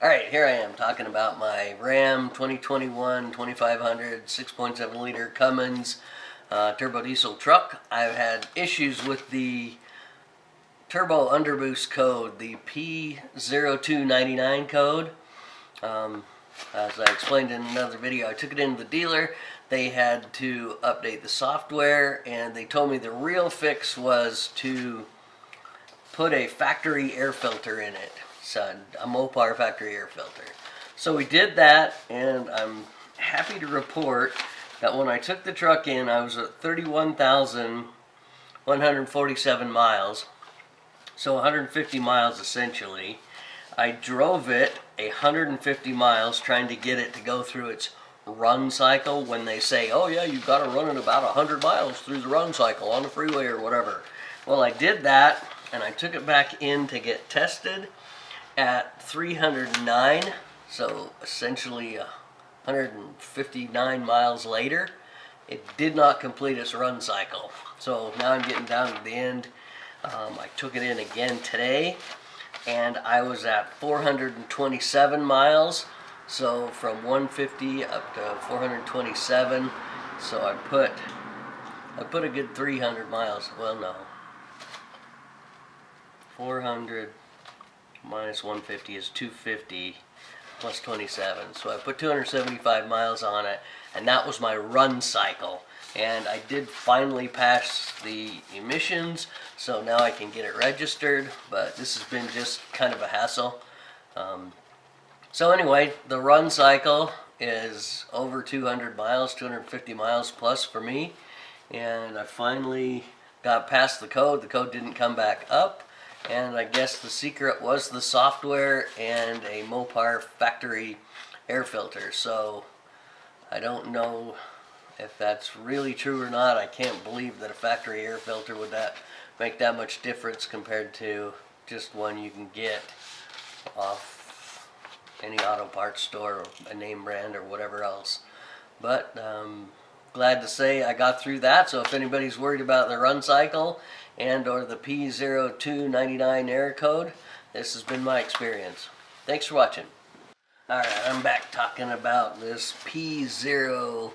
Alright, here I am talking about my Ram 2021 2500 6.7 liter Cummins turbo diesel truck. I've had issues with the turbo underboost code, the P0299 code. As I explained in another video, I took it into the dealer. They had to update the software, and they told me the real fix was to put a factory air filter in it. So a Mopar factory air filter. So we did that, and I'm happy to report that when I took the truck in, I was at 31,147 miles. So 150 miles essentially. I drove it 150 miles trying to get it to go through its run cycle when they say, oh yeah, you've got to run it about 100 miles through the run cycle on the freeway or whatever. Well, I did that, and I took it back in to get tested at 309, so essentially 159 miles later. It did not complete its run cycle. So now I'm getting down to the end. I took it in again today, and I was at 427 miles. So from 150 up to 427. So I put a good 300 miles. Well, no. 400 minus 150 is 250 plus 27. So I put 275 miles on it, and that was my run cycle. And I did finally pass the emissions, so now I can get it registered, but this has been just kind of a hassle. So anyway, the run cycle is over 200 miles, 250 miles plus for me, and I finally got past the code. The code didn't come back up, and I guess the secret was the software and a Mopar factory air filter. So I don't know if that's really true or not. I can't believe that a factory air filter would make that much difference compared to just one you can get off any auto parts store or a name brand or whatever else. But glad to say I got through that. So if anybody's worried about the run cycle and or the P0299 error code, this has been my experience. Thanks for watching. Alright, I'm back talking about this P0299.